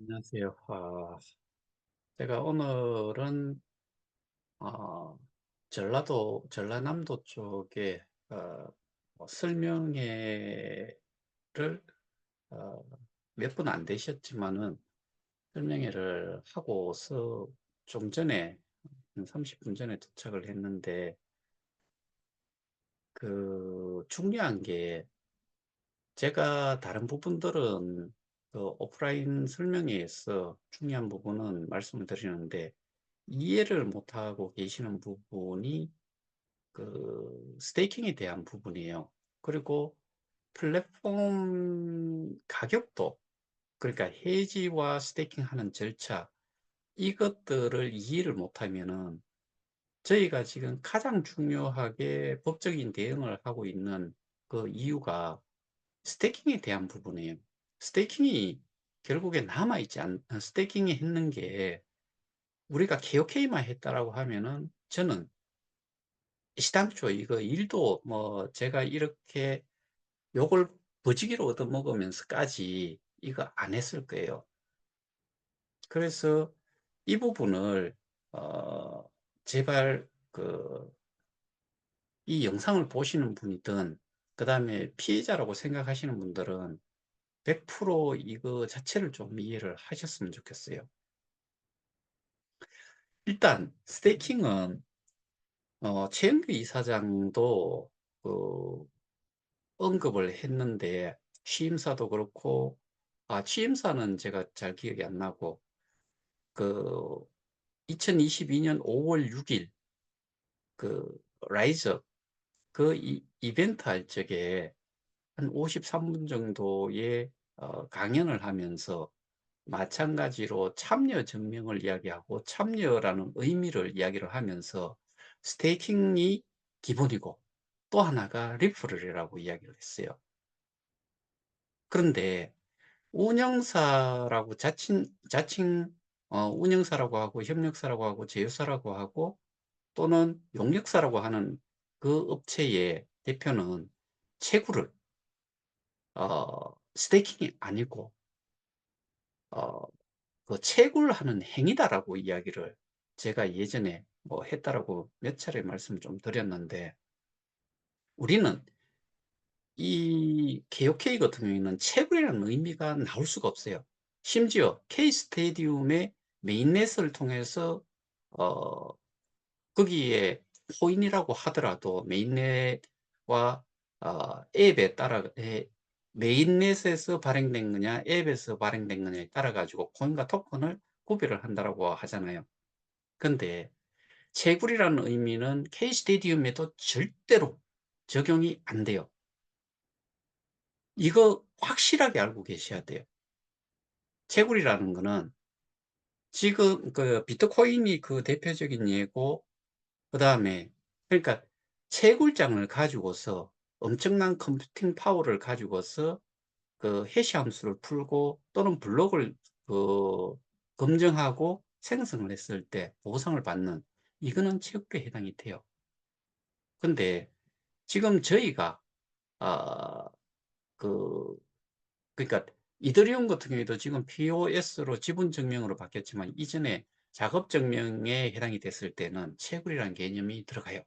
안녕하세요. 제가 오늘은 전라남도 쪽에 설명회를 어, 몇 분 안 되셨지만은 설명회를 하고서 좀 전에 한 30분 전에 도착을 했는데 중요한 게 제가 다른 부분들은 오프라인 설명회에서 중요한 부분은 말씀을 드리는데 이해를 못하고 계시는 부분이 스테이킹에 대한 부분이에요. 그리고 플랫폼 가격도, 그러니까 해지와 스테이킹 하는 절차, 이것들을 이해를 못하면은 저희가 지금 가장 중요하게 법적인 대응을 하고 있는 그 이유가 스테이킹에 대한 부분이에요. 스테이킹이 결국에 남아있지 스테이킹이 했는 게 우리가 KOK만 했다라고 하면은 저는 시당초 이거 일도 뭐 제가 이렇게 욕을 버지기로 얻어먹으면서까지 이거 안 했을 거예요. 그래서 이 부분을 어 제발 이 영상을 보시는 분이든 그다음에 피해자라고 생각하시는 분들은 100% 이거 자체를 좀 이해를 하셨으면 좋겠어요. 일단 스테이킹은 최영규 이사장도 그 언급을 했는데 취임사도 그렇고 취임사는 제가 잘 기억이 안 나고 그 2022년 5월 6일 그 라이즈 이벤트 할 적에 한 53분 정도의 강연을 하면서 마찬가지로 참여 증명을 이야기하고 참여라는 의미를 이야기를 하면서 스테이킹이 기본이고 또 하나가 리퍼럴이라고 이야기를 했어요. 그런데 운영사라고 자칭 운영사라고 하고 협력사라고 하고 제휴사라고 하고 또는 용역사라고 하는 그 업체의 대표는 채굴을 스테이킹이 아니고 어, 그 채굴하는 행위다라고 이야기를 제가 예전에 뭐 했다라고 몇 차례 말씀을 좀 드렸는데 우리는 이 KOK 같은 경우에는 채굴이라는 의미가 나올 수가 없어요. 심지어 K 스테디움의 메인넷을 통해서 어, 거기에 코인이라고 하더라도 메인넷과 앱에 따라 메인넷에서 발행된 거냐 앱에서 발행된 거냐에 따라 가지고 코인과 토큰을 구별을 한다라고 하잖아요. 근데 채굴이라는 의미는 K 스테디움에도 절대로 적용이 안 돼요. 이거 확실하게 알고 계셔야 돼요. 채굴이라는 거는 지금 비트코인이 그 대표적인 예고, 그다음에 그러니까 채굴장을 가지고서 엄청난 컴퓨팅 파워를 가지고서 해시 함수를 풀고 또는 블록을 그 검증하고 생성을 했을 때 보상을 받는, 이거는 채굴에 해당이 돼요. 근데 지금 저희가 아, 그 그러니까 이더리움 같은 경우에도 지금 POS로 지분 증명으로 바뀌었지만 이전에 작업 증명에 해당이 됐을 때는 채굴이라는 개념이 들어가요.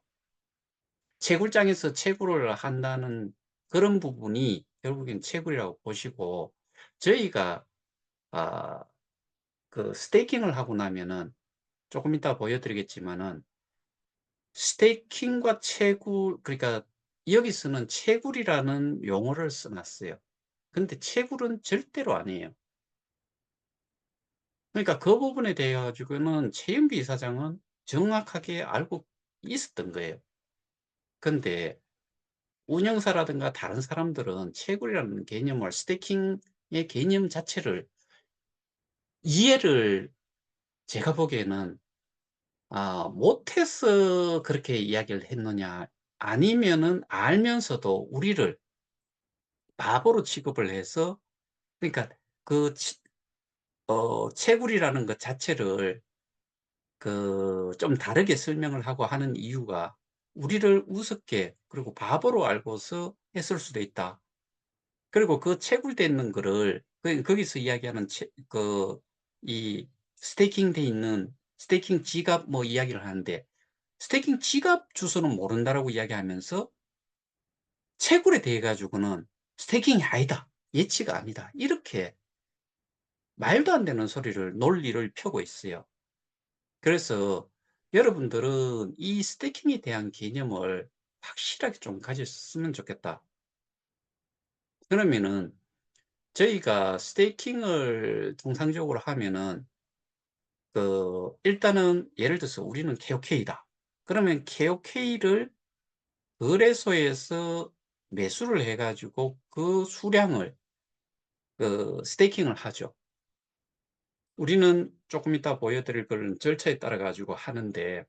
채굴장에서 채굴을 한다는 그런 부분이 결국엔 채굴이라고 보시고, 저희가 아, 스테이킹을 하고 나면은 조금 이따 보여드리겠지만은 스테이킹과 채굴, 그러니까 여기서는 채굴이라는 용어를 써놨어요. 근데 채굴은 절대로 아니에요. 그러니까 그 부분에 대해 가지고는 최영기 이사장은 정확하게 알고 있었던 거예요. 근데 운영사라든가 다른 사람들은 채굴이라는 개념을, 스테이킹의 개념 자체를 이해를 제가 보기에는 못해서 그렇게 이야기를 했느냐, 아니면은 알면서도 우리를 바보로 취급을 해서, 그러니까 그 채굴이라는 것 자체를 좀 다르게 설명을 하고 하는 이유가 우리를 우습게 그리고 바보로 알고서 했을 수도 있다. 그리고 그 채굴돼 있는 거를 거기서 이야기하는 이 스테이킹 돼 있는 스테이킹 지갑 뭐 이야기를 하는데 스테이킹 지갑 주소는 모른다라고 이야기하면서 채굴에 대해 가지고는 "스테이킹이 아니다. 예치가 아니다." 이렇게 말도 안 되는 소리를 논리를 펴고 있어요. 그래서 여러분들은 이 스테이킹에 대한 개념을 확실하게 좀 가졌으면 좋겠다. 그러면은 저희가 스테이킹을 통상적으로 하면은 일단은 예를 들어서 우리는 KOK다. 그러면 KOK를 거래소에서 매수를 해 가지고 그 수량을 스테이킹을 하죠. 우리는 조금 이따 보여드릴 그런 절차에 따라 가지고 하는데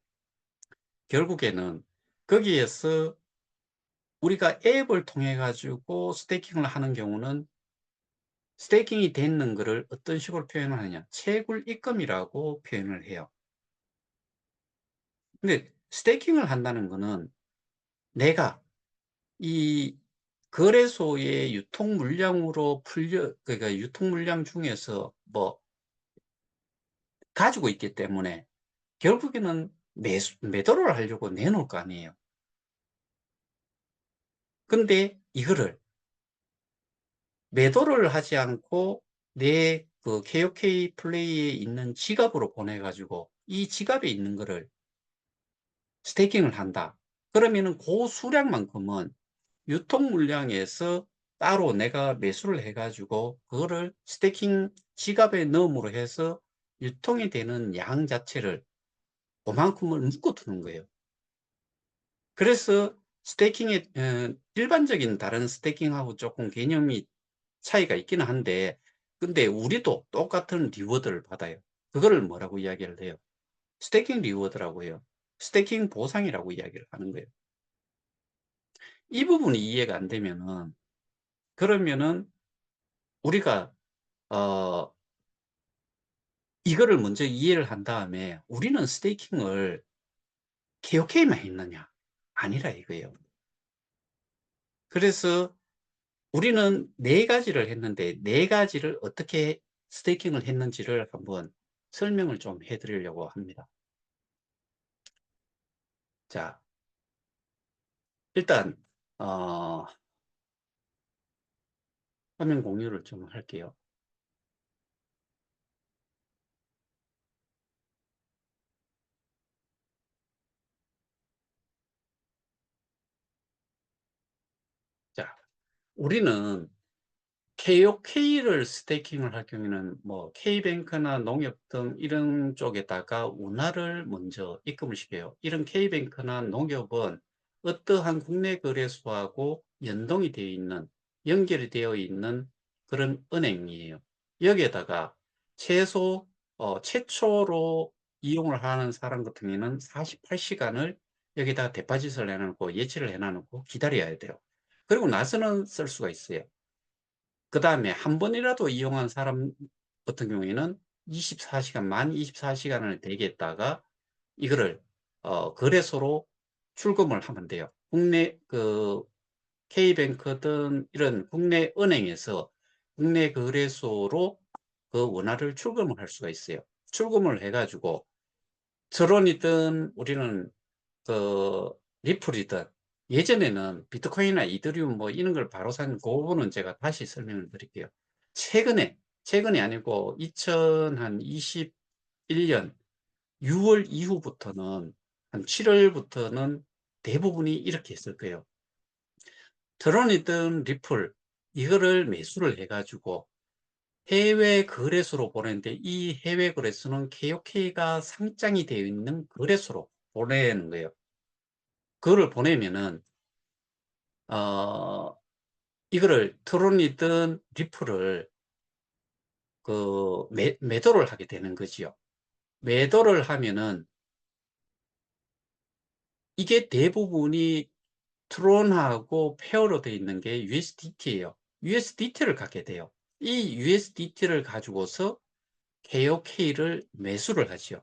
결국에는 거기에서 우리가 앱을 통해 가지고 스테이킹을 하는 경우는 스테이킹이 되는 거를 어떤 식으로 표현을 하느냐. 채굴 입금이라고 표현을 해요. 근데 스테이킹을 한다는 거는 내가 이 거래소의 유통 물량으로 그러니까 유통 물량 중에서 뭐 가지고 있기 때문에 결국에는 매도를 하려고 내놓을 거 아니에요. 근데 이거를 매도를 하지 않고 내 그 KOK 플레이에 있는 지갑으로 보내 가지고 이 지갑에 있는 거를 스테이킹을 한다. 그러면은 고 수량만큼은 유통 물량에서 따로 내가 매수를 해 가지고 그거를 스테이킹 지갑에 넣음으로 해서 유통이 되는 양 자체를 그만큼을 묶어 두는 거예요. 그래서 스테이킹의 일반적인 다른 스테이킹하고 조금 개념이 차이가 있기는 한데 근데 우리도 똑같은 리워드를 받아요. 그거를 뭐라고 이야기를 해요? 스테이킹 리워드라고 해요. 스테이킹 보상이라고 이야기를 하는 거예요. 이 부분이 이해가 안 되면은 그러면은 우리가 어 이거를 먼저 이해를 한 다음에 '우리는 스테이킹을 KOK만 했느냐?' 아니라 이거예요. 그래서 우리는 4 가지를 했는데 4 가지를 어떻게 스테이킹을 했는지를 한번 설명을 좀 해 드리려고 합니다. 자, 일단 어 화면 공유를 좀 할게요. 자, 우리는 KOK를 스테이킹을 할 경우에는 뭐 K뱅크나 농협 등 이런 쪽에다가 운하를 먼저 입금을 시켜요. 이런 K뱅크나 농협은 어떠한 국내 거래소하고 연동이 되어 있는, 연결이 되어 있는 그런 은행이에요. 여기에다가 최초로 이용을 하는 사람 같은 경우에는 48시간을 여기다가 데파짓을 해 놓고 예치를 해 놓고 기다려야 돼요. 그리고 나서는 쓸 수가 있어요. 그다음에 한 번이라도 이용한 사람 같은 경우에는 24시간 만 24시간을 대기했다가 이거를 거래소로 출금을 하면 돼요. 국내 K뱅크든 이런 국내 은행에서 국내 거래소로 그 원화를 출금을 할 수가 있어요. 출금을 해 가지고 트론이든 우리는 그 리플이든 예전에는 비트코인이나 이더리움 뭐 이런 걸 바로 산 그거는 제가 다시 설명을 드릴게요. 최근에 아니고 2021년 6월 이후부터는 한 7월 월부터는 대부분이 이렇게 했을 거예요. 트론이든 리플 이거를 매수를 해 가지고 해외 거래소로 보내는데 이 해외 거래소는 KOK가 상장이 되어 있는 거래소로 보내는 거예요. 그거를 보내면은 어 이거를 트론이든 리플을 매도를 하게 되는 거지요. 매도를 하면은 이게 대부분이 트론하고 페어로 되어 있는 게 USDT예요. USDT를 갖게 돼요. 이 USDT를 가지고서 KOK를 매수를 하지요.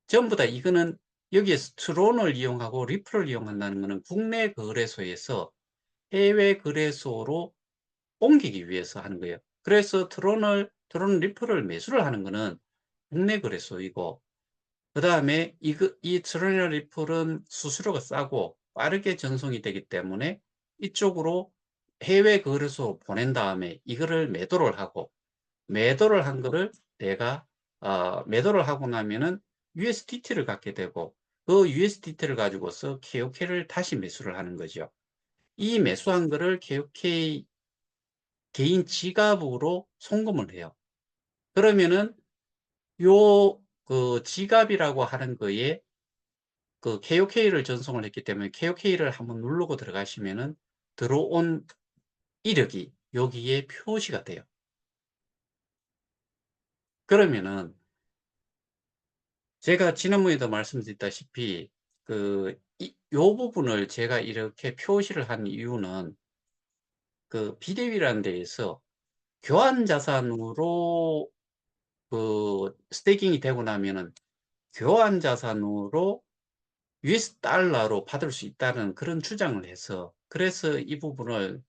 전부 다 이거는 여기에서 트론을 이용하고 리플을 이용한다는 것은 국내 거래소에서 해외 거래소로 옮기기 위해서 하는 거예요. 그래서 트론 리플을 매수를 하는 거는 국내 거래소이고, 그다음에 이 트론 리플은 수수료가 싸고 빠르게 전송이 되기 때문에 이쪽으로 해외 거래소로 보낸 다음에 이거를 매도를 하고, 매도를 한 거를 내가 매도를 하고 나면은 USDT를 갖게 되고, 그 USDT를 가지고서 KOK를 다시 매수를 하는 거죠. 이 매수한 거를 KOK 개인 지갑으로 송금을 해요. 그러면은 요 그 지갑이라고 하는 거에 그 KOK를 전송을 했기 때문에 KOK를 한번 누르고 들어가시면은 들어온 이력이 여기에 표시가 돼요. 그러면은 제가 지난번에도 말씀드렸다시피 요 부분을 제가 이렇게 표시를 한 이유는 그 비대위라는 데에서 교환 자산으로 스테이킹이 되고 나면은 교환 자산으로 US 달러로 받을 수 있다는 그런 주장을 해서, 그래서 이 부분을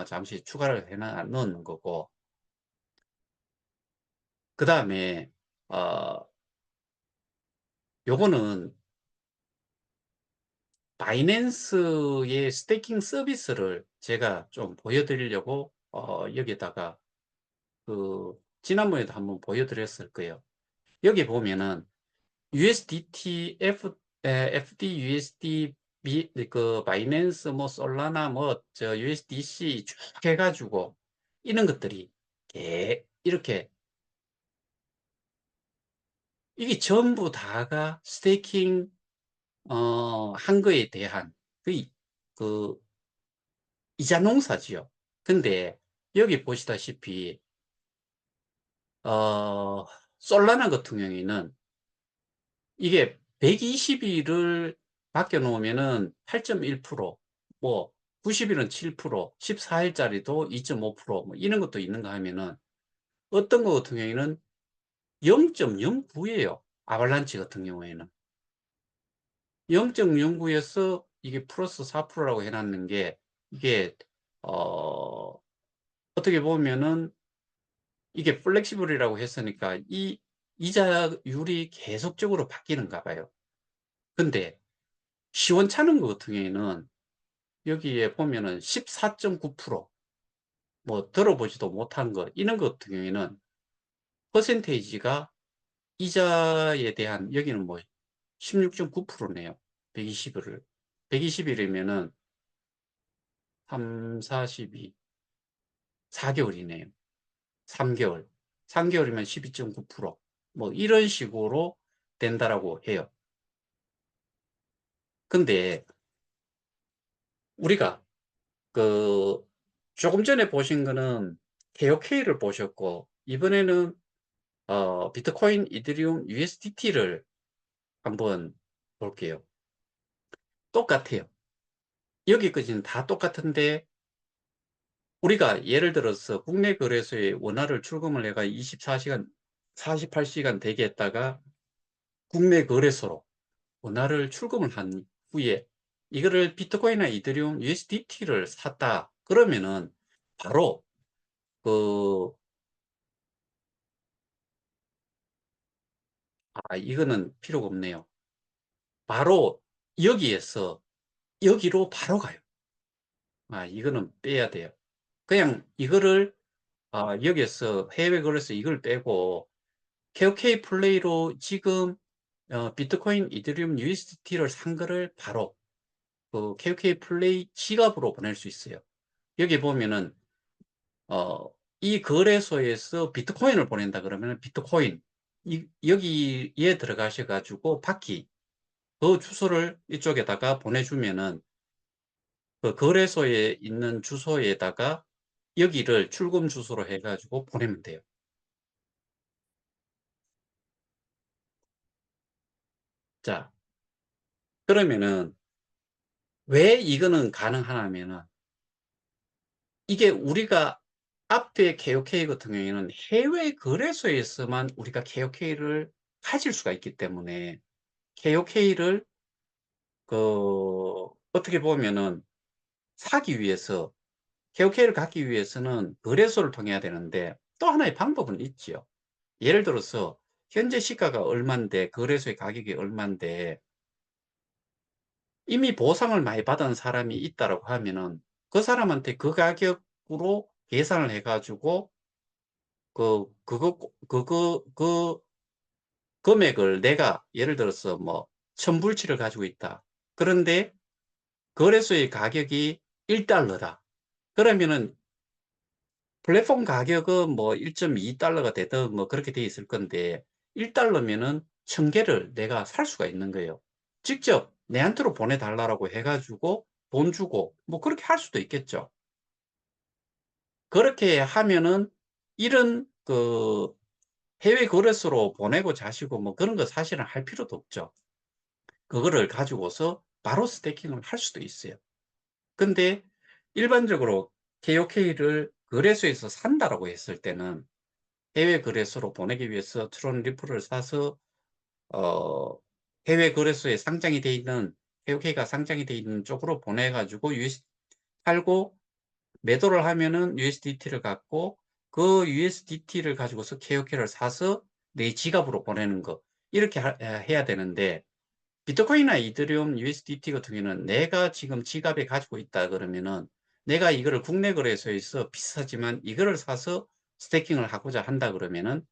잠시 추가를 넣는 거고, 그 다음에 요거는 바이낸스의 스테이킹 서비스를 제가 좀 보여드리려고 여기에다가 지난번에도 한번 보여드렸을 거예요. 여기 보면은 USDT, FDUSD, 바이낸스, 뭐, 솔라나, 뭐, USDC 쭉 해가지고, 이런 것들이, 이렇게, 이게 전부 다가 스테이킹, 한 거에 대한, 그, 그, 이자 농사지요. 근데, 여기 보시다시피, 어, 솔라나 같은 경우에는, 이게 120일을 맡겨 놓으면은 8.1%, 뭐 90일은 7%, 14일짜리도 2.5%, 뭐 이런 것도 있는가 하면은, 어떤 거 같은 경우에는 0.09예요. 아발란치 같은 경우에는 0.09에서 이게 플러스 4%라고 해놨는 게, 이게 어 어떻게 보면은 이게 플렉시블이라고 했으니까 이 이자율이 계속적으로 바뀌는가 봐요. 근데 시원찮은 것 같은 경우에는 여기에 보면은 14.9%, 뭐 들어보지도 못한 거, 이런 것 같은 경우에는 퍼센테이지가 이자에 대한, 여기는 뭐 16.9%네요. 120일을. 120일이면은 3, 42, 4개월이네요. 3개월. 3개월이면 12.9%. 뭐 이런 식으로 된다라고 해요. 근데 우리가 그 조금 전에 보신 거는 KOK를 보셨고, 이번에는 비트코인, 이더리움, USDT를 한번 볼게요. 똑같아요. 여기까지는 다 똑같은데, 우리가 예를 들어서 국내 거래소에 원화를 출금을 해가 24시간, 48시간 대기 했다가 국내 거래소로 원화를 출금을 한 후에 이거를 비트코인이나 이더리움, USDT를 샀다. 그러면은 바로 그, 이거는 필요가 없네요. 바로 여기에서 여기로 바로 가요. 이거는 빼야 돼요. 그냥 이거를 여기에서 해외 거래소 이걸 빼고 KOK 플레이로 지금 비트코인, 이더리움, USDT를 산 거를 바로 그 KOK 플레이 지갑으로 보낼 수 있어요. 여기 보면은 어, 이 거래소에서 비트코인을 보낸다 그러면 비트코인 여기에 들어가셔 가지고 바퀴 그 주소를 이쪽에다가 보내주면은 그 거래소에 있는 주소에다가 여기를 출금 주소로 해가지고 보내면 돼요. 자, 그러면은 왜 이거는 가능하냐면은, 이게 우리가 앞에 KOK 같은 경우에는 해외 거래소에서만 우리가 KOK를 가질 수가 있기 때문에 KOK를 어떻게 보면은 사기 위해서 KOK를 갖기 위해서는 거래소를 통해야 되는데 또 하나의 방법은 있지요. 예를 들어서 현재 시가가 얼만데 거래소의 가격이 얼만데 이미 보상을 많이 받은 사람이 있다라고 하면은 그 사람한테 그 가격으로 계산을 해 가지고 그 금액을 내가 예를 들어서 뭐 1000불치를 가지고 있다. 그런데 거래소의 가격이 1달러다. 그러면은 플랫폼 가격은 뭐 1.2달러가 되든 뭐 그렇게 돼 있을 건데 1달러면은 1000개를 내가 살 수가 있는 거예요. 직접 내한테로 보내달라고 해 가지고 돈 주고 뭐 그렇게 할 수도 있겠죠. 그렇게 하면은 이런 해외 거래소로 보내고 자시고 뭐 그런 거 사실은 할 필요도 없죠. 그거를 가지고서 바로 스태킹을 할 수도 있어요. 근데 일반적으로 KOK를 거래소에서 산다라고 했을 때는 해외 거래소로 보내기 위해서 트론 리플을 사서 어 해외 거래소에 상장이 돼 있는 KOK가 상장이 돼 있는 쪽으로 보내 가지고 US 팔고 매도를 하면은 USDT를 갖고 그 USDT를 가지고서 KOK를 사서 내 지갑으로 보내는 거 이렇게 해야 되는데 비트코인이나 이더리움, USDT 같은 경우에는 내가 지금 지갑에 가지고 있다 그러면은 내가 이거를 국내 거래소에서 비싸지만 이거를 사서 스태킹을 하고자 한다 그러면은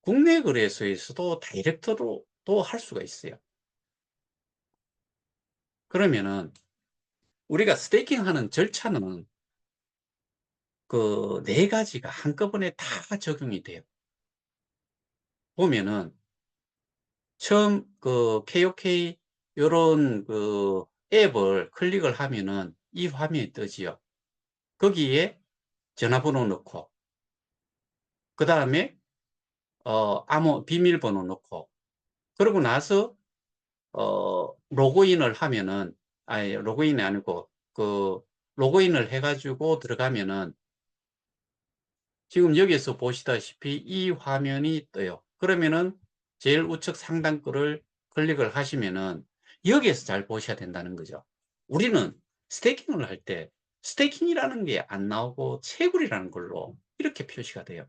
국내 거래소에서도 다이렉트로도 할 수가 있어요. 그러면은 우리가 스테이킹하는 절차는 그 네 가지가 한꺼번에 다 적용이 돼요. 보면은 처음 그 KOK 요런 앱을 클릭을 하면은 이 화면이 뜨지요. 거기에 전화번호 넣고 그다음에 비밀번호 넣고 그러고 나서 로그인을 하면은 아니 로그인이 아니고 로그인을 해 가지고 들어가면은 지금 여기에서 보시다시피 이 화면이 떠요. 그러면은 제일 우측 상단 거를 클릭을 하시면은 여기에서 잘 보셔야 된다는 거죠. 우리는 스테이킹을 할 때 스테이킹이라는 게 안 나오고 채굴이라는 걸로 이렇게 표시가 돼요.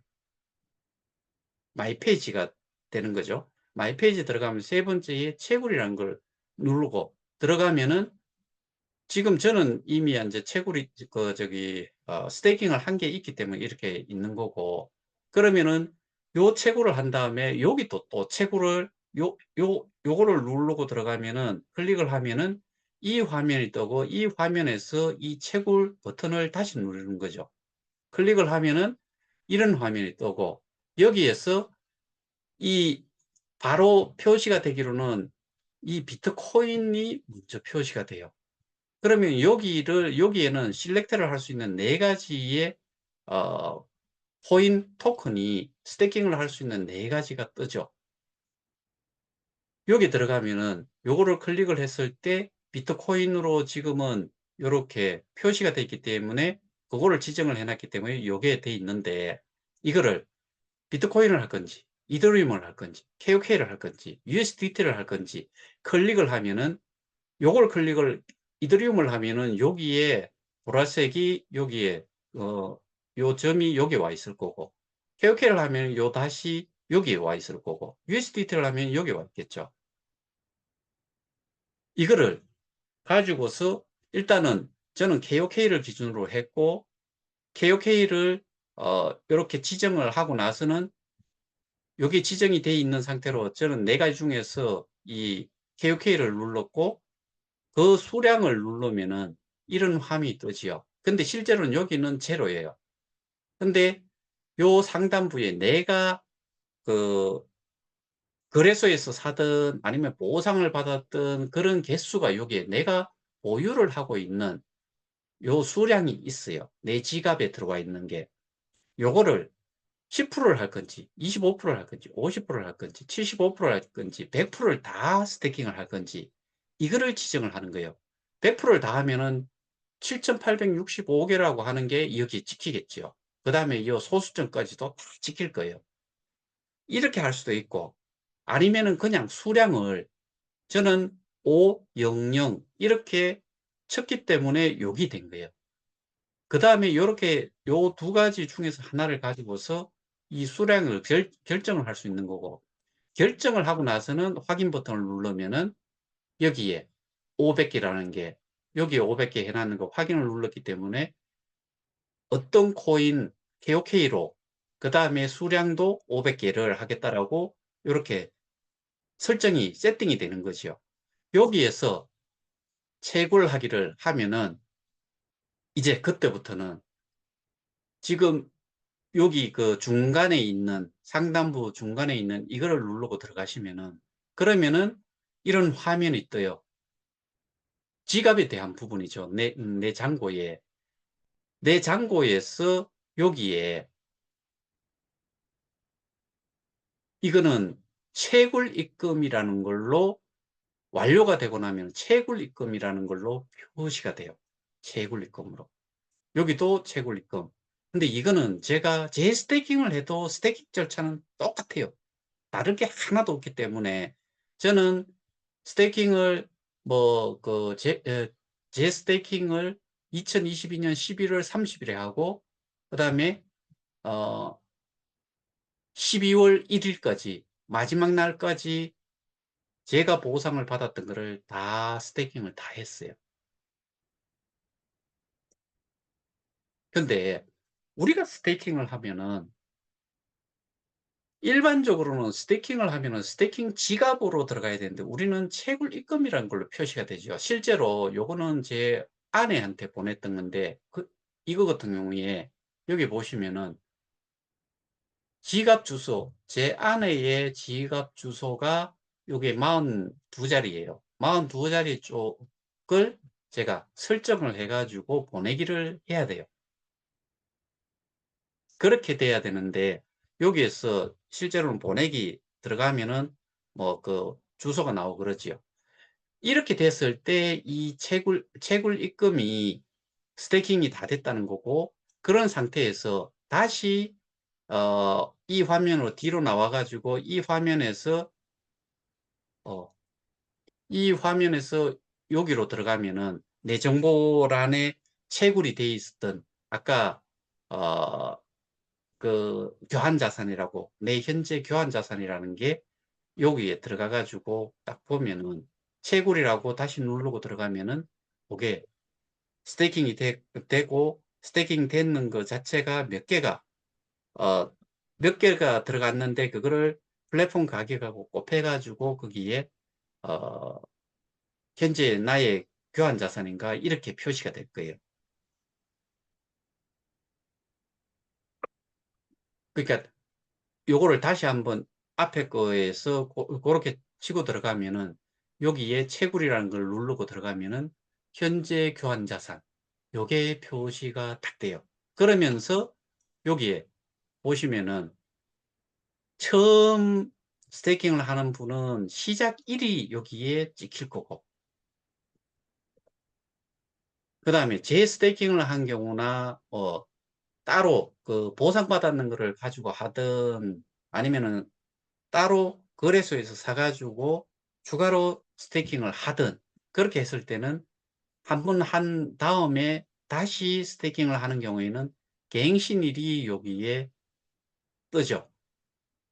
마이 페이지가 되는 거죠. 마이 페이지 들어가면 세 번째에 채굴이라는 걸 누르고 들어가면은 지금 저는 이미 이제 채굴이 스테이킹을 한 게 있기 때문에 이렇게 있는 거고 그러면은 요 채굴을 한 다음에 여기 또 채굴을 요거를 누르고 들어가면은 클릭을 하면은 이 화면이 뜨고 이 화면에서 이 채굴 버튼을 다시 누르는 거죠. 클릭을 하면은 이런 화면이 뜨고 여기에서 이 바로 표시가 되기로는 이 비트코인이 먼저 표시가 돼요. 그러면 여기에는 실렉트를 할 수 있는 네 가지의 어 코인 토큰이 스태킹을 할 수 있는 네 가지가 뜨죠. 여기 들어가면은 요거를 클릭을 했을 때 비트코인으로 지금은 요렇게 표시가 되어 있기 때문에 그거를 지정을 해 놨기 때문에 요게 돼 있는데 이거를 비트코인을 할 건지 이더리움을 할 건지 KOK를 할 건지 USDT를 할 건지 클릭을 하면은 요걸 클릭을 이더리움을 하면은 여기에 보라색이 여기에 요 점이 여기 와 있을 거고 KOK를 하면 요 다시 여기에 와 있을 거고 USDT를 하면 여기 와 있겠죠. 이거를 가지고서 일단은 저는 KOK를 기준으로 했고 KOK를 요렇게 지정을 하고 나서는 여기 지정이 돼 있는 상태로 저는 네 가지 중에서 이 KOK를 눌렀고 그 수량을 누르면은 이런 화면이 뜨지요. 근데 실제로는 여기는 제로예요. 근데 요 상단부에 내가 그 거래소에서 사든 아니면 보상을 받았던 그런 개수가 여기에 내가 보유를 하고 있는 요 수량이 있어요. 내 지갑에 들어와 있는 게. 요거를 10%를 할 건지 25%를 할 건지 50%를 할 건지 75%를 할 건지 100%를 다 스태킹을 할 건지 이거를 지정을 하는 거예요. 100%를 다 하면은 7,865개라고 하는 게 여기 찍히겠죠. 그다음에 이 소수점까지도 다 찍힐 거예요. 이렇게 할 수도 있고 아니면은 그냥 수량을 저는 500 이렇게 쳤기 때문에 욕이 된 거예요. 그다음에 요렇게 요 두 가지 중에서 하나를 가지고서 이 수량을 결정을 할 수 있는 거고, 결정을 하고 나서는 확인 버튼을 누르면은 여기에 500 개라는 게, 여기에 500개 해 놨는 거 확인을 눌렀기 때문에 어떤 코인 KOK로 그다음에 수량도 500 개를 하겠다라고 요렇게 설정이 세팅이 되는 거죠. 여기에서 채굴하기를 하면은 이제 그때부터는 지금 여기 그 중간에 있는, 상단부 중간에 있는 이거를 누르고 들어가시면은, 그러면은 이런 화면이 떠요. 지갑에 대한 부분이죠. 내 잔고에. 내 잔고에서 여기에 이거는 채굴 입금이라는 걸로, 완료가 되고 나면 채굴 입금이라는 걸로 표시가 돼요. 채굴 입금으로. 여기도 채굴 입금. 근데 이거는 제가 재스테이킹을 해도 스테이킹 절차는 똑같아요. 다를 게 하나도 없기 때문에 저는 스테이킹을 뭐그 재스테이킹을 2022년 11월 30일에 하고, 그다음에 어 12월 1일까지 마지막 날까지 제가 보상을 받았던 거를 다 스테이킹을 다 했어요. 근데 우리가 스테이킹을 하면은, 일반적으로는 스테이킹을 하면은 스테이킹 지갑으로 들어가야 되는데 우리는 채굴 입금이라는 걸로 표시가 되죠. 실제로 요거는 제 아내한테 보냈던 건데, 이거 같은 경우에 여기 보시면은 지갑 주소, 제 아내의 지갑 주소가 요게 42 자리예요. 42 자리 쪽을 제가 설정을 해 가지고 보내기를 해야 돼요. 그렇게 돼야 되는데, 여기에서 실제로는 보내기 들어가면은 뭐 그 주소가 나오고 그러지요. 이렇게 됐을 때 이 채굴 입금이 스테이킹이 다 됐다는 거고, 그런 상태에서 다시 이 화면으로 뒤로 나와 가지고 어 이 화면에서 여기로 들어가면은 내 정보란에 채굴이 돼 있었던, 아까 어 교환 자산이라고, 내 현재 교환 자산이라는 게 여기에 들어가 가지고 딱 보면은 채굴이라고 다시 누르고 들어가면은 그게 스테이킹이 되고, 스테이킹 되는 거 자체가 어 몇 개가 들어갔는데 그거를 플랫폼 가격하고 곱해 가지고 거기에 어 '현재 나의 교환 자산인가.' 이렇게 표시가 될 거예요. 그러니까 요거를 다시 한번 앞에 거에서 고렇게 치고 들어가면은 여기에 채굴이라는 걸 누르고 들어가면은 현재 교환 자산 요게 표시가 딱 돼요. 그러면서 여기에 보시면은 처음 스테이킹을 하는 분은 시작일이 여기에 찍힐 거고, 그다음에 재스테이킹을 한 경우나 따로 그 보상받았는 거를 가지고 하든, 아니면은 따로 거래소에서 사 가지고 추가로 스테이킹을 하든, 그렇게 했을 때는 한 번 한 다음에 다시 스테이킹을 하는 경우에는 갱신일이 여기에 뜨죠.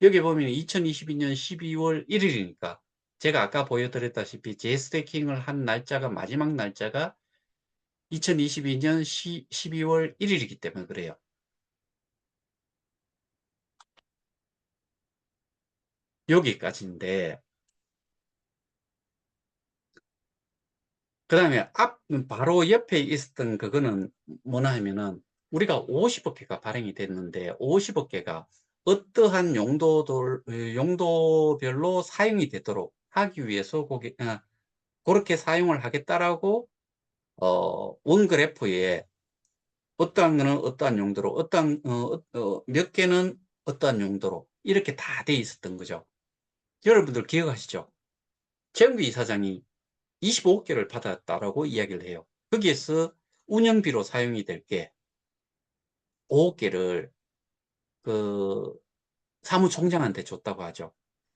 여기 보면 2022년 12월 1 일이니까 제가 아까 보여 드렸다시피 재스테이킹을 한 날짜가, 마지막 날짜가 2022년 12월 1 일이기 때문에 그래요. 여기까지인데, 그다음에 바로 옆에 있었던 그거는 뭐냐 하면은, 우리가 50억 개가 발행이 됐는데 50억 개가 어떠한 용도별로 사용이 되도록 하기 위해서 고렇게 사용을 하겠다라고 원 그래프에 어떠한 거는 어떠한 용도로, 몇 개는 어떠한 용도로 이렇게 다 돼 있었던 거죠. 여러분들 기억하시죠? 최영규 이사장이 25억 개를 받았다라고 이야기를 해요. 거기에서 운영비로 사용이 될 게 5억 개를 그 사무총장한테 줬다고 하죠.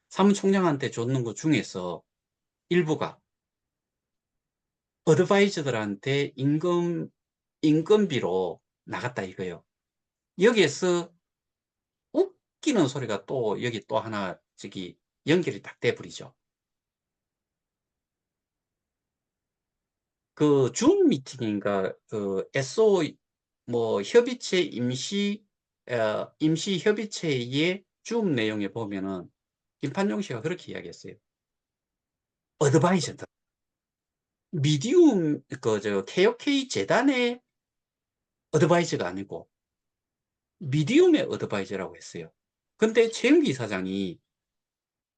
사무총장한테 줬는 것 중에서 일부가 어드바이저들한테 인건비로 나갔다 이거예요. 여기에서 웃기는 소리가 또 여기 또 하나 저기 연결이 딱 돼 버리죠. 그 줌 미팅인가 그 SO 뭐 협의체 임시 협의체의 줌 내용에 보면은 김판용 씨가 그렇게 이야기했어요. 어드바이저들 미디움 그 저 KOK 재단의 어드바이저가 아니고 미디움의 어드바이저라고 했어요. 근데 최영기 이사장이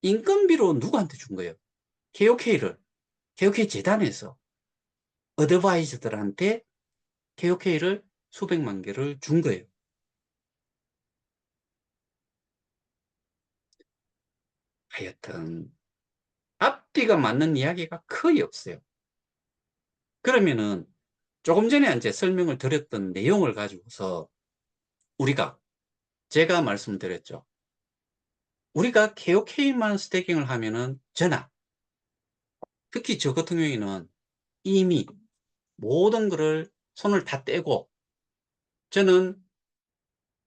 인건비로 누구한테 준 거예요? KOK를. KOK 재단에서 어드바이저들한테 KOK를 수백만 개를 준 거예요. 하여튼 앞뒤가 맞는 이야기가 거의 없어요. 그러면은 조금 전에 이제 설명을 드렸던 내용을 가지고서 우리가 제가 말씀드렸죠. 우리가 KOK만 스태킹을 하면은 전화, 특히 저 같은 경우에는 이미 모든 거를 손을 다 떼고 저는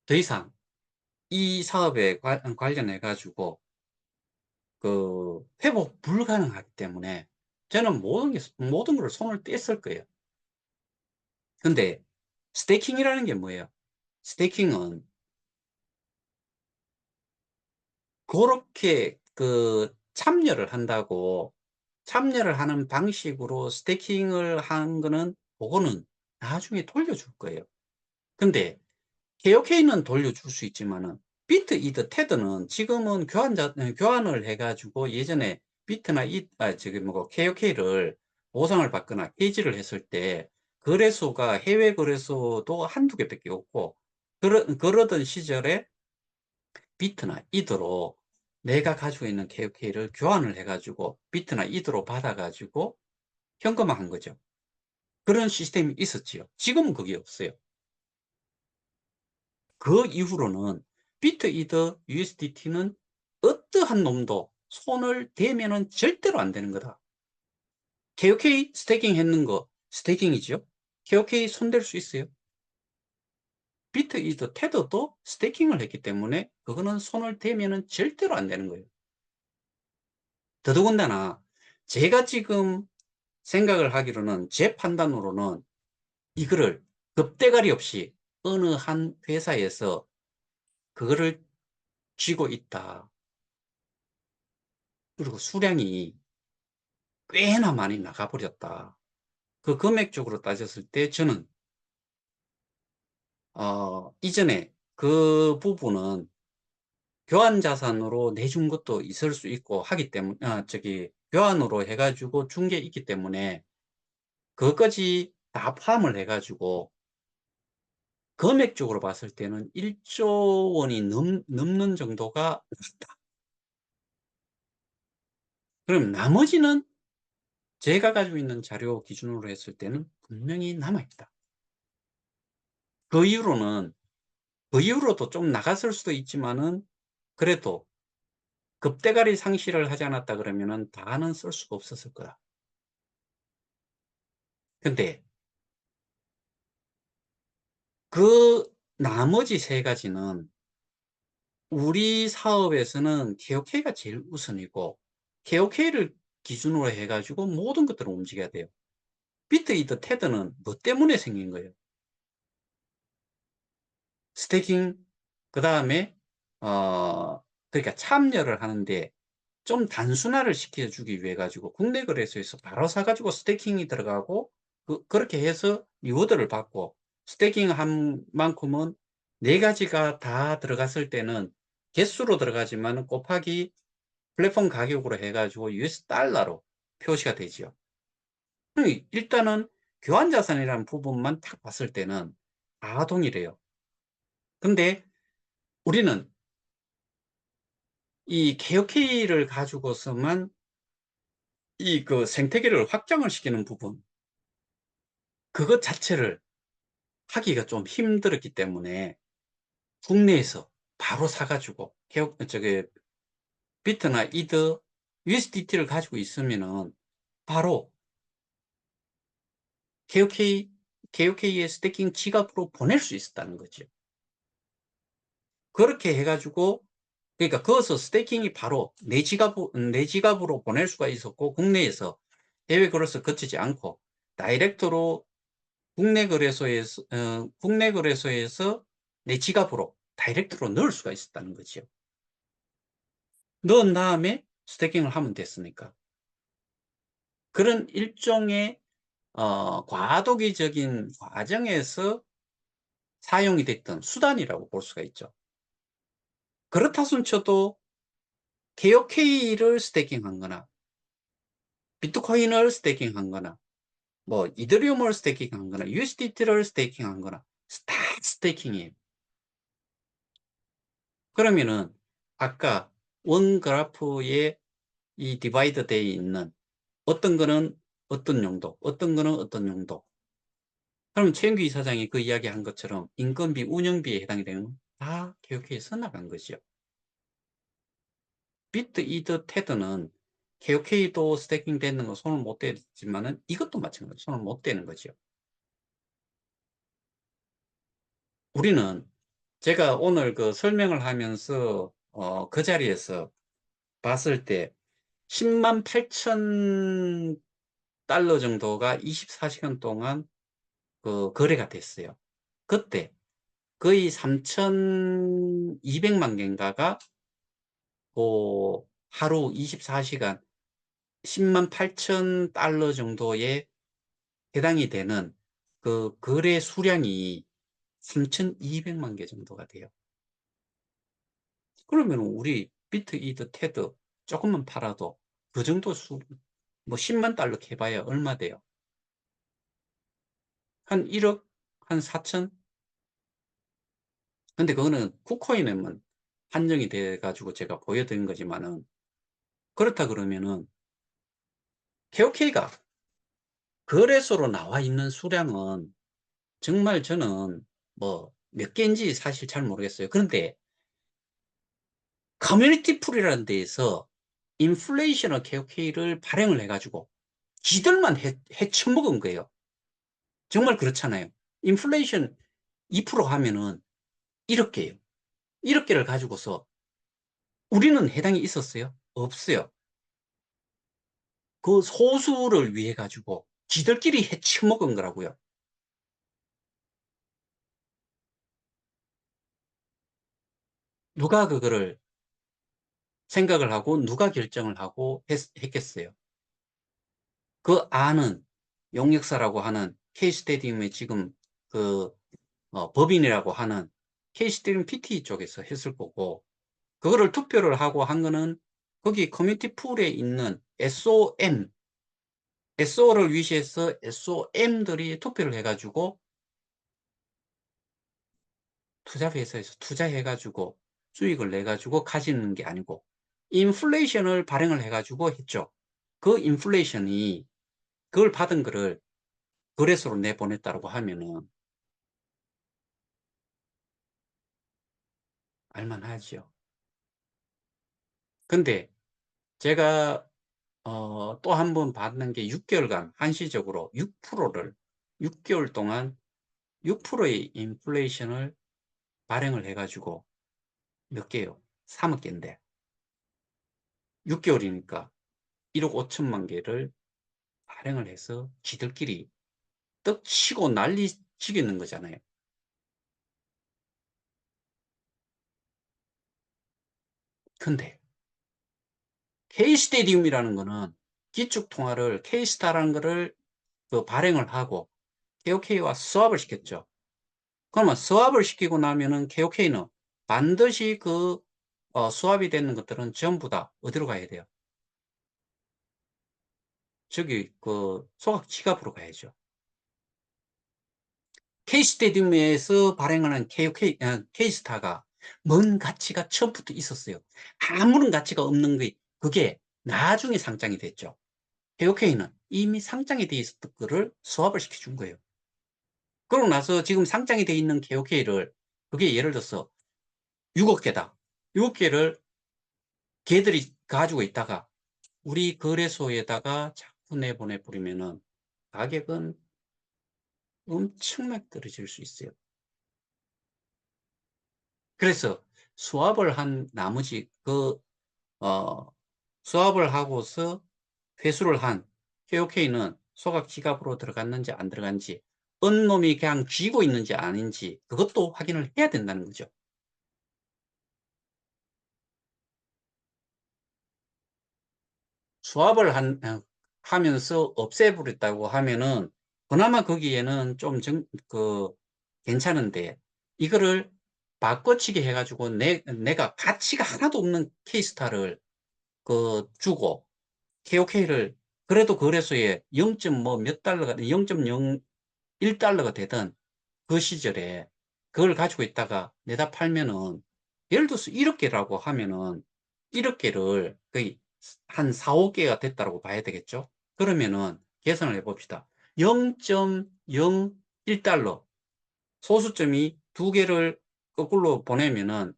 더 이상 이 사업에 관련해 가지고 그 회복 불가능하기 때문에 저는 모든 걸 손을 뗐을 거예요. 근데 스테이킹이라는 게 뭐예요? 스테이킹은 그렇게 그 참여를 하는 방식으로 스테이킹을 한 거는 그거는 나중에 돌려줄 거예요. 근데 KOK는 돌려줄 수 있지만은 비트 이더 테드는 지금은 교환을 해 가지고 예전에 비트나 저기 뭐고 KOK를 보상을 받거나 해지를 했을 때 거래소가 해외 거래소도 한두 개밖에 없고 그러던 시절에 비트나 이더로 내가 가지고 있는 KOK를 교환을 해 가지고 비트나 이더로 받아 가지고 현금화한 거죠. 그런 시스템이 있었지요. 지금은 그게 없어요. 그 이후로는 비트이더 USDT는 어떠한 놈도 손을 대면은 절대로 안 되는 거다. KOK 스테이킹 했는 거 스테이킹이죠. KOK 손댈 수 있어요. 비트이더 테더도 스테이킹을 했기 때문에 그거는 손을 대면은 절대로 안 되는 거예요. 더더군다나 제가 지금 생각을 하기로는 제 판단으로는 이거를 겁대가리 없이 어느 한 회사에서 그거를 쥐고 있다. 그리고 수량이 꽤나 많이 나가버렸다. 그 금액적으로 따졌을 때 저는 이전에 그 부분은 교환 자산으로 내준 것도 있을 수 있고 하기 때문에 저기 교환으로 해 가지고 준 게 있기 때문에 그것까지 다 포함을 해 가지고 금액적으로 봤을 때는 1조 원이 넘는 정도가 나왔다. 그럼 나머지는 제가 가지고 있는 자료 기준으로 했을 때는 분명히 남아 있다. 그 이후로는 그 이후로도 좀 나갔을 수도 있지만은 그래도 급대가리 상실을 하지 않았다 그러면은 다는 쓸 수가 없었을 거다. 근데 그 나머지 세 가지는 우리 사업에서는 KOK가 제일 우선이고 KOK를 기준으로 해 가지고 모든 것들을 움직여야 돼요. 비트 이더 테드는 뭐 때문에 생긴 거예요? 스태킹 그다음에 그러니까 참여를 하는데 좀 단순화를 시켜주기 위해 가지고 국내 거래소에서 바로 사 가지고 스테이킹이 들어가고 그렇게 해서 리워드를 받고 스테이킹한 만큼은 네 가지가 다 들어갔을 때는 개수로 들어가지만 곱하기 플랫폼 가격으로 해 가지고 US 달러로 표시가 되지요. 일단은 교환 자산이라는 부분만 딱 봤을 때는 다 동일해요. 근데 우리는 이 KOK를 가지고서만 이 그 생태계를 확장을 시키는 부분 그것 자체를 하기가 좀 힘들었기 때문에 국내에서 바로 사 가지고 저기 비트나 이더 USDT를 가지고 있으면은 바로 KOK KOK의 스태킹 지갑으로 보낼 수 있었다는 거죠. 그렇게 해 가지고 그러니까 거기서 스태킹이 바로 내 지갑으로 보낼 수가 있었고 국내에서 해외 거래소 거치지 않고 다이렉트로 국내 거래소에서 내 지갑으로 다이렉트로 넣을 수가 있었다는 거죠. 넣은 다음에 스태킹을 하면 됐으니까. 그런 일종의 과도기적인 과정에서 사용이 됐던 수단이라고 볼 수가 있죠. 그렇다 손 쳐도 KOK를 스태킹한 거나 비트코인을 스태킹한 거나 뭐 이더리움을 스태킹한 거나 USDT를 스태킹한 거나 다 스태킹이에요. 그러면은 아까 원 그래프에 이 디바이드 되어 있는 어떤 거는 어떤 용도, 어떤 거는 어떤 용도. 그럼 최영규 이사장이 그 이야기한 것처럼 인건비, 운영비에 해당이 되는 다 KOK에서 나간 거죠. 비트, 이더, 테드는 KOK도 스태킹 되는 거 손을 못 대지만은 이것도 마찬가지로 손을 못 대는 거죠. 우리는 제가 오늘 그 설명을 하면서 그 자리에서 봤을 때 10만 8천 달러 정도가 24시간 동안 그 거래가 됐어요. 그때 거의 3,200만 개인가가 그 하루 24시간 10만 8천 달러 정도에 해당이 되는 그 거래 수량이 3,200만 개 정도가 돼요. 그러면 우리 비트, 이더, 테드 조금만 팔아도 그 정도 뭐 10만 달러 해봐야 얼마 돼요? 한 1억, 한 4천? 근데 그거는 쿠코인에만 한정이 돼 가지고 제가 보여드린 거지만은 그렇다 그러면은 KOK가 거래소로 나와 있는 수량은 정말 저는 뭐 몇 개인지 사실 잘 모르겠어요. 그런데 커뮤니티 풀이라는 데에서 인플레이셔널 KOK를 발행을 해 가지고 지들만 해쳐먹은 거예요. 정말 그렇잖아요. 인플레이션 2% 하면은 1억 개예요. 1억 개를 가지고서 우리는 해당이 있었어요? 없어요. 그 소수를 위해 가지고 지들끼리 해쳐먹은 거라고요. 누가 그거를 생각을 하고 누가 결정을 하고 했겠어요. 그 안은 용역사라고 하는 K스테디움의 지금 그 법인이라고 하는 K스테디움 PT 쪽에서 했을 거고 그거를 투표를 하고 한 거는 거기 커뮤니티 풀에 있는 SO를 위시해서 SOM들이 투표를 해가지고 투자회사에서 투자해가지고 수익을 내가지고 가지는 게 아니고 인플레이션을 발행을 해가지고 했죠. 그 인플레이션이 그걸 받은 거를 거래소로 내보냈다고 하면은 알만하죠. 근데 제가 또 한 번 받는 게 6개월간 한시적으로 6%를 6개월 동안 6%의 인플레이션을 발행을 해가지고 몇 개요? 3억 개인데 6개월이니까 1억 5천만 개를 발행을 해서 지들끼리 떡치고 난리 치겠는 거잖아요. 근데 K스테디움이라는 거는 기축통화를 K스타라는 거를 그 발행을 하고 KOK와 스왑을 시켰죠. 그러면 스왑을 시키고 나면은 KOK는 반드시 그 스왑이 되는 것들은 전부 다 어디로 가야 돼요? 저기 그 소각 지갑으로 가야죠. K스테디움에서 발행하는 K스타가 뭔 가치가 처음부터 있었어요. 아무런 가치가 없는 게 그게 나중에 상장이 됐죠. KOK는 이미 상장이 돼 있었던 거를 스왑을 시켜준 거예요. 그러고 나서 지금 상장이 돼 있는 KOK를 그게 예를 들어서 6억 개다. 6억 개를 걔들이 가지고 있다가 우리 거래소에다가 자꾸 내보내 버리면은 가격은 엄청나게 떨어질 수 있어요. 그래서 수합을 한 나머지 어 수합을 하고서 회수를 한 KOK는 소각 지갑으로 들어갔는지 안 들어간지, 언 놈이 그냥 쥐고 있는지 아닌지 그것도 확인을 해야 된다는 거죠. 수합을 하면서 없애버렸다고 하면은 그나마 거기에는 좀 괜찮은데, 이거를 바꿔치기 해가지고 내가 가치가 하나도 없는 케이스타를 주고 KOK를 그래도 거래소에 0. 뭐 몇 달러가 0.01달러가 되던 그 시절에 그걸 가지고 있다가 내다 팔면은, 예를 들어서 1억 개라고 하면은 1억 개를 거의 한 4, 5개가 됐다고 봐야 되겠죠. 그러면은 계산을 해봅시다. 0.01달러 소수점이 두 개를 거꾸로 보내면은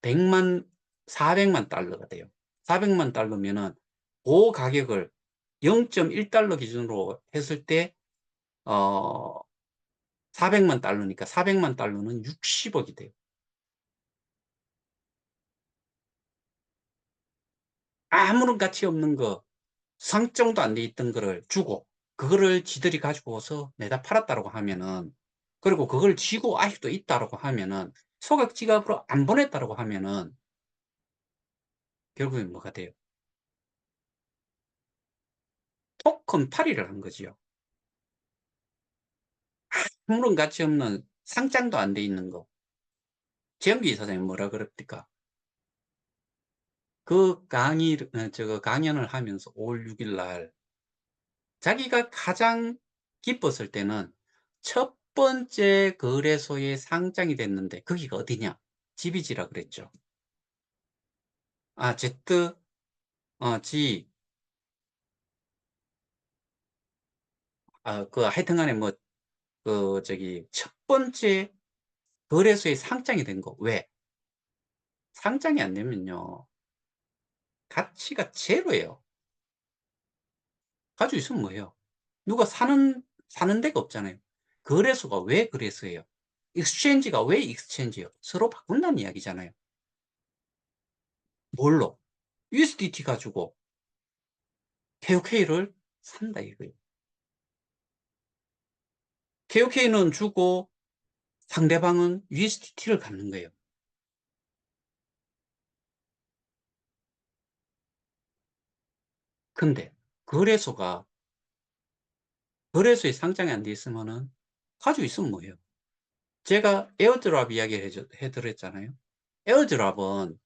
100만 400만 달러가 돼요. 400만 달러면은 그 가격을 0.1달러 기준으로 했을 때 어, 400만 달러니까 400만 달러는 60억이 돼요. 아무런 가치 없는 거, 상장도 안 돼 있던 거를 주고 그거를 지들이 가지고 와서 내다 팔았다고 하면은, 그리고 그걸 쥐고 아직도 있다라고 하면은, 소각 지갑으로 안 보냈다라고 하면은 결국엔 뭐가 돼요? 토큰 팔이를 한 거지요. 아무런 가치 없는 상장도 안 돼 있는 거. 재영기 사장님 뭐라 그럽니까? 저거 강연을 하면서 5월 6일 날 자기가 가장 기뻤을 때는 첫 번째 거래소에 상장이 됐는데 거기가 어디냐? 지비지라 그랬죠. 아, G, 하여튼 간에 뭐, 첫 번째 거래소에 상장이 된 거. 왜? 상장이 안 되면요, 가치가 제로예요. 가지고 있으면 뭐예요? 누가 사는 데가 없잖아요. 거래소가 왜 거래소예요? 익스체인지가 왜 익스체인지예요? 서로 바꾼다는 이야기잖아요. 뭘로? USDT 가지고 KOK를 산다 이거예요. KOK는 주고 상대방은 USDT를 갖는 거예요. 근데 거래소가 거래소에 상장이 안 돼 있으면은 가지고 있으면 뭐예요? 제가 에어드랍 이야기 해드렸잖아요. 에어드랍은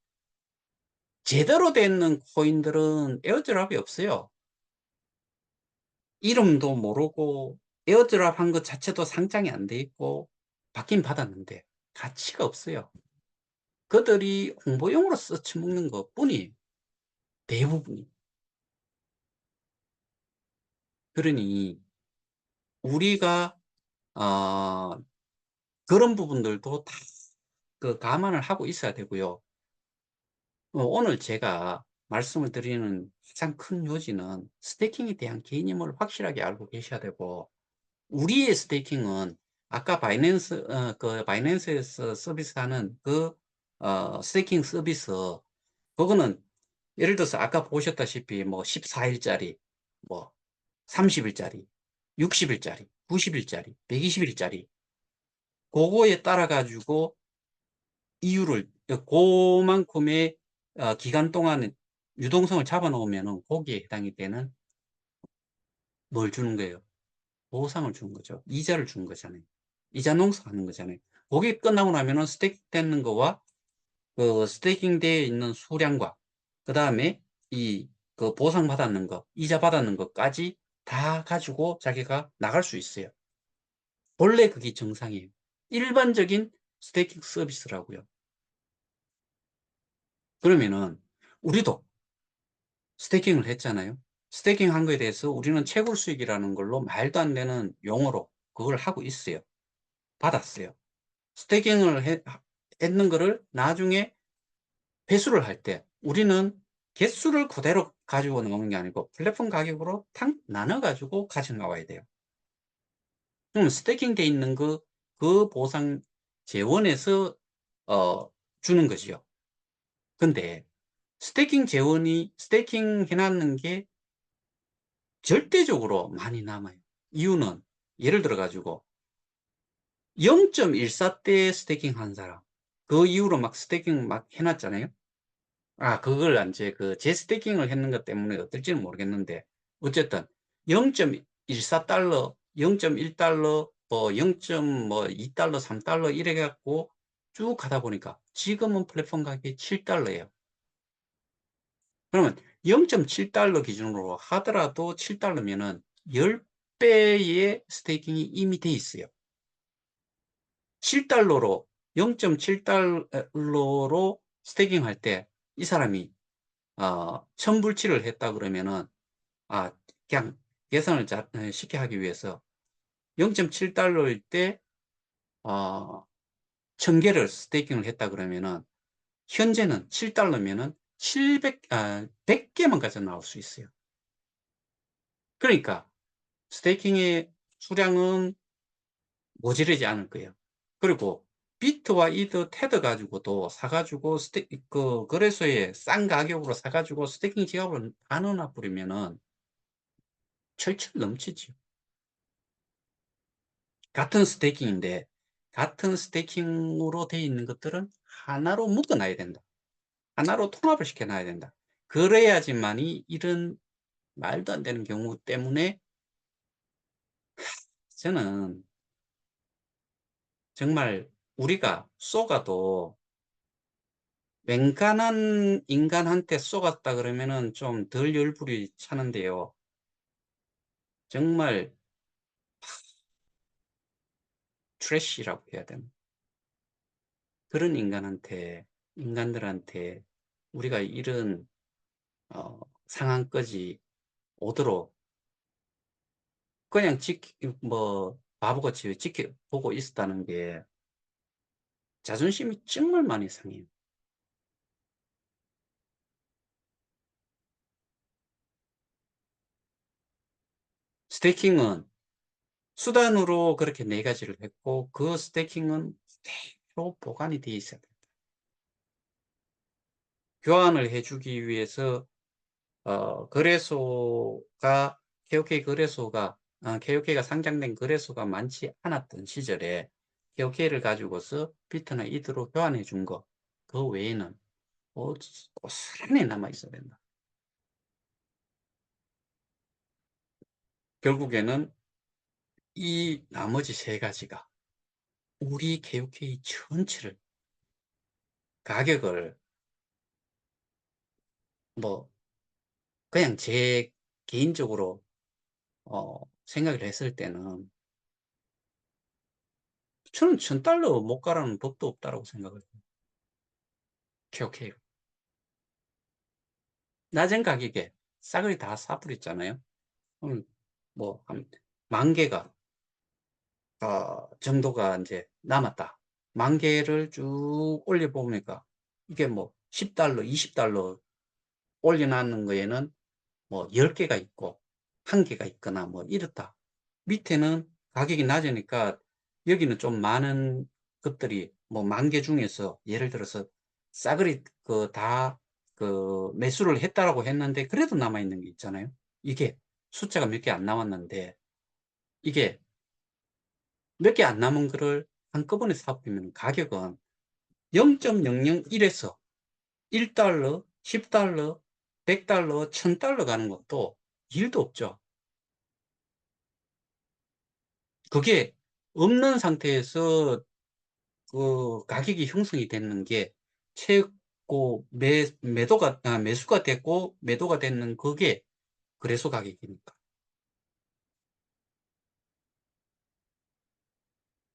제대로 된 코인들은 에어드랍이 없어요. 이름도 모르고 에어드랍 한 것 자체도 상장이 안 돼 있고 받긴 받았는데 가치가 없어요. 그들이 홍보용으로 써쳐먹는 것 뿐이에요. 대부분이. 그러니 우리가 어, 그런 부분들도 다 감안을 하고 있어야 되고요. 오늘 제가 말씀을 드리는 가장 큰 요지는 스테이킹에 대한 개념을 확실하게 알고 계셔야 되고, 우리의 스테이킹은 아까 바이낸스에서 서비스하는 스테이킹 서비스, 그거는 예를 들어서 아까 보셨다시피 뭐 14일짜리, 뭐 30일짜리, 60일짜리, 90일짜리, 120일짜리, 그거에 따라 가지고 이유를, 그만큼의 기간 동안 유동성을 잡아 놓으면은 거기에 해당이 되는 뭘 주는 거예요? 보상을 주는 거죠. 이자를 주는 거잖아요. 이자 농사하는 거잖아요. 그게 끝나고 나면은 스테이킹 되는 거와 그 스테이킹 되어 있는 수량과 그 다음에 보상 받았는 거, 이자 받았는 것까지 다 가지고 자기가 나갈 수 있어요. 본래 그게 정상이에요. 일반적인 스테이킹 서비스라고요. 그러면은 우리도 스테이킹을 했잖아요. 스테이킹 한 거에 대해서 우리는 채굴 수익이라는 걸로 말도 안 되는 용어로 그걸 하고 있어요. 받았어요. 스테이킹을 했는 거를 나중에 회수를 할 때 우리는 개수를 그대로 가지고 나오는 게 아니고 플랫폼 가격으로 탁 나눠 가지고 가져나와야 돼요. 그럼 스태킹 돼 있는 그 보상 재원에서 주는 거지요. 근데 스태킹 해 놨는 게 절대적으로 많이 남아요. 이유는 예를 들어 가지고 0.14대 스태킹 한 사람, 그 이후로 막 스태킹 막 해 놨잖아요. 그걸 인제 재스태킹을 했는 것 때문에 어떨지는 모르겠는데, 어쨌든 0.14달러, 0.1달러, 뭐 0.2달러, 3달러 이래 갖고 쭉 가다 보니까 지금은 플랫폼 가격이 7달러예요. 그러면 0.7달러 기준으로 하더라도 7달러면은 10 배의 스테이킹이 이미 돼 있어요. 7달러로 0.7달러로 스테이킹할 때 이 사람이 천불치를 했다 그러면은, 그냥 계산을 쉽게 하기 위해서 0.7달러일 때 어 1000 개를 스테이킹을 했다 그러면은, 현재는 7달러면은 100 개만 가져 나올 수 있어요. 그러니까 스테이킹의 수량은 모자라지 않을 거예요. 그리고 비트와 이더 테더 가지고도 사 가지고 거래소에 싼 가격으로 사 가지고 스테이킹 지갑을 다 넣어 놔 버리면은 철철 넘치지요. 같은 스테이킹인데 같은 스테이킹으로 되어 있는 것들은 하나로 묶어 놔야 된다. 하나로 통합을 시켜 놔야 된다. 그래야지만이 이런 말도 안 되는 경우 때문에, 저는 정말 우리가 쏘가도 맹간한 인간한테 쏘갔다 그러면은 좀 덜 열불이 차는데요. 정말 트래시라고 해야 되나? 그런 인간들한테 우리가 이런 상황까지 오도록 그냥 바보같이 지켜보고 있었다는 게 자존심이 정말 많이 상해요. 스테이킹은 수단으로 그렇게 4 가지를 했고, 그 스테이킹은 그대로 보관이 되어 있어야 돼요. 교환을 해 주기 위해서 거래소가 KOK가 상장된 거래소가 많지 않았던 시절에 KOK를 가지고서 비트나 이더로 교환해 준 거, 그 외에는 고스란히 남아 있어야 된다. 결국에는 이 나머지 3 가지가 우리 KOK 전체를, 가격을, 뭐 그냥 제 개인적으로 생각을 했을 때는 저는 1,000달러 못 가라는 법도 없다라고 생각을 해요. KOK로. 낮은 가격에 싸그리 다 사 버렸잖아요. 그럼 뭐 한 10,000개가 정도가 인제 남았다. 10,000개를 쭉 올려 보니까 이게 뭐 10달러, 20달러 올려 놨는 거에는 뭐 10 개가 있고 1 개가 있거나 뭐 이렇다. 밑에는 가격이 낮으니까 여기는 좀 많은 것들이, 뭐 10,000개 중에서 예를 들어서 싸그리 매수를 했다라고 했는데 그래도 남아 있는 게 있잖아요. 이게 숫자가 몇 개 안 남았는데, 이게 몇 개 안 남은 거를 한꺼번에 사 버리면 가격은 0.001 에서 1달러, 10달러, 100달러, 1,000달러 가는 것도 일도 없죠. 그게 없는 상태에서 가격이 형성이 되는 게 최고 매수가 됐고 매도가 되는 그게 거래소 가격이니까.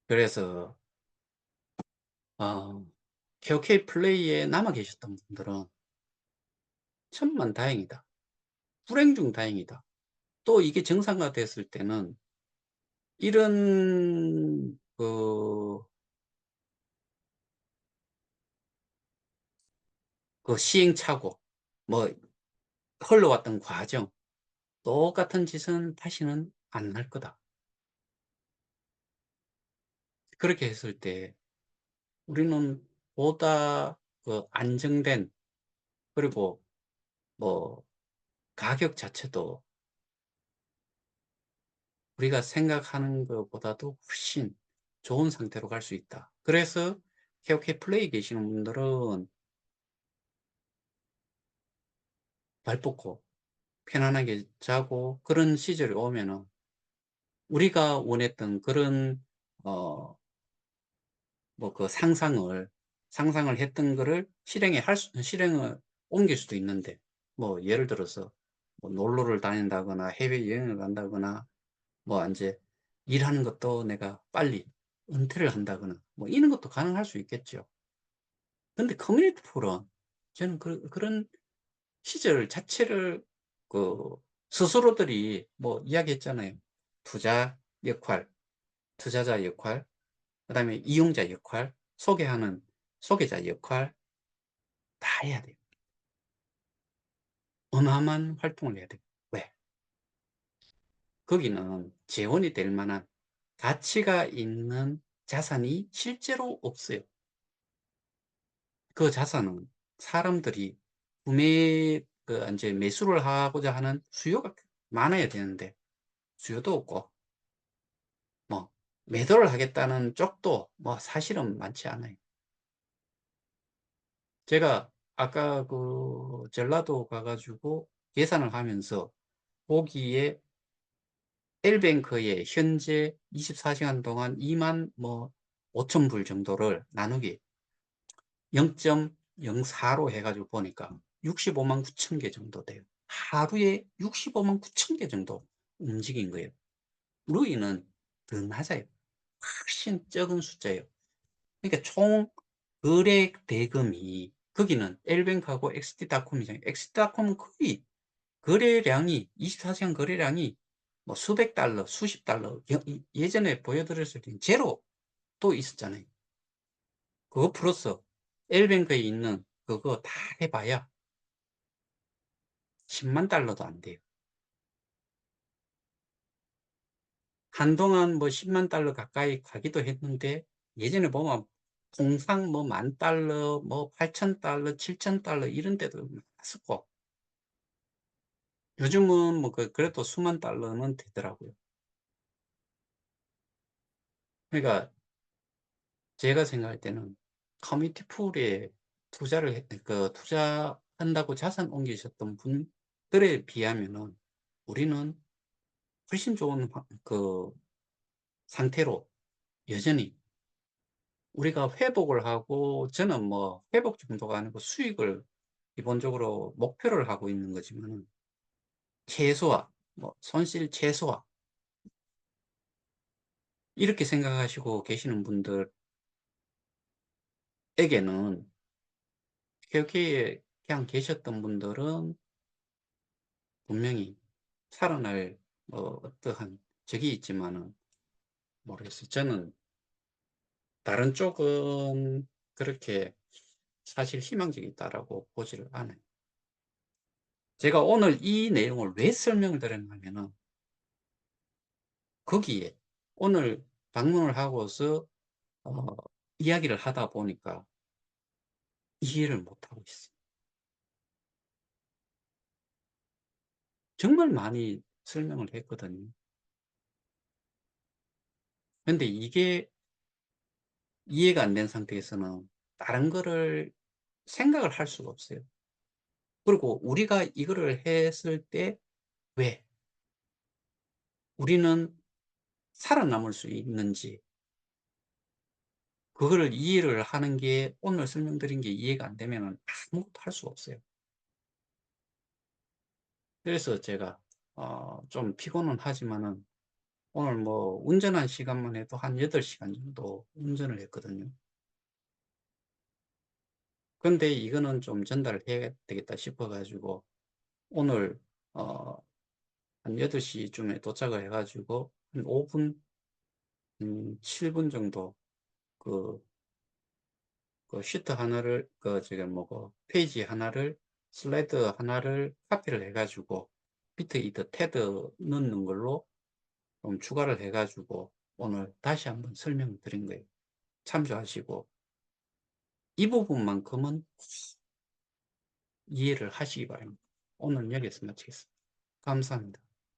그래서 어 KOK 플레이에 남아 계셨던 분들은 천만다행이다. 불행 중 다행이다. 또 이게 정상화됐을 때는 이런 시행착오, 뭐 흘러왔던 과정, 똑같은 짓은 다시는 안 날 거다. 그렇게 했을 때 우리는 보다 안정된, 그리고 뭐 가격 자체도 우리가 생각하는 것보다도 훨씬 좋은 상태로 갈 수 있다. 그래서 KOK 플레이 계시는 분들은 발 뻗고 편안하게 자고, 그런 시절이 오면은 우리가 원했던 그런 어 상상을 했던 거를 실행을 옮길 수도 있는데, 뭐 예를 들어서 뭐 놀러를 다닌다거나 해외여행을 간다거나, 뭐 인제 일하는 것도 내가 빨리 은퇴를 한다거나 뭐 이런 것도 가능할 수 있겠죠. 근데 커뮤니티 폴은 저는 그런 시절 자체를 그 스스로들이 뭐 이야기했잖아요. 투자 역할, 투자자 역할, 그다음에 이용자 역할, 소개하는 소개자 역할 다 해야 돼요. 어마어마한 활동을 해야 돼요. 왜? 거기는 재원이 될 만한 가치가 있는 자산이 실제로 없어요. 그 자산은 사람들이 구매 인제 매수를 하고자 하는 수요가 많아야 되는데 수요도 없고, 뭐 매도를 하겠다는 쪽도 뭐 사실은 많지 않아요. 제가 아까 전라도 가 가지고 계산을 하면서 거기에 L뱅크에 현재 24 시간 동안 2만 뭐 5천 불 정도를 나누기 0.04로 해 가지고 보니까 65만 9천 개 정도 돼요. 하루에 65만 9천 개 정도 움직인 거예요. 루이는 더 낮아요. 훨씬 적은 숫자예요. 그러니까 총 거래 대금이, 거기는 L뱅크하고 엑스티닷컴이잖아요. 엑스티닷컴은 거의 거래량이 24 시간 거래량이 뭐 수백 달러, 수십 달러, 예전에 보여드렸을 때는 제로도 있었잖아요. 그거 플러스 L뱅크에 있는 그거 다 해 봐야 10만 달러도 안 돼요. 한동안 뭐 10만 달러 가까이 가기도 했는데, 예전에 보면 통상 뭐 10,000 달러, 뭐 8,000 달러, 7,000 달러 이런 데도 많았었고, 요즘은 뭐 그래도 수만 달러는 되더라고요. 그러니까 제가 생각할 때는 커뮤니티 풀에 투자한다고 자산 옮기셨던 분들에 비하면은 우리는 훨씬 좋은 상태로 여전히 우리가 회복을 하고, 저는 뭐 회복 정도가 아니고 수익을 기본적으로 목표를 하고 있는 거지만은, 최소화, 뭐 손실 최소화 이렇게 생각하시고 계시는 분들에게는, 여기에 그냥 계셨던 분들은 분명히 살아날 어떠한 적이 있지만은, 모르겠어요. 저는 다른 쪽은 그렇게 사실 희망적이 있다라고 보지를 않아요. 제가 오늘 이 내용을 왜 설명을 드렸냐면은, 거기에 오늘 방문을 하고서 어 이야기를 하다 보니까 이해를 못하고 있어요. 정말 많이 설명을 했거든요. 근데 이게 이해가 안 된 상태에서는 다른 거를 생각을 할 수가 없어요. 그리고 우리가 이거를 했을 때 왜 우리는 살아남을 수 있는지, 그거를 이해를 하는 게, 오늘 설명드린 게 이해가 안 되면은 아무것도 할 수가 없어요. 그래서 제가 좀 피곤은 하지만은 오늘 뭐 운전한 시간만 해도 한 8 시간 정도 운전을 했거든요. 근데 이거는 좀 전달을 해야 되겠다 싶어 가지고 오늘 어 한 8 시쯤에 도착을 해 가지고 한 5 분, 7분 정도 그 시트 하나를 지금 뭐고 페이지 하나를, 슬라이드 하나를 카피를 해 가지고 비트 이더 테드 넣는 걸로 좀 추가를 해 가지고 오늘 다시 한번 설명드린 거예요. 참조하시고 이 부분만큼은 이해를 하시기 바랍니다. 오늘 여기서 마치겠습니다. 감사합니다.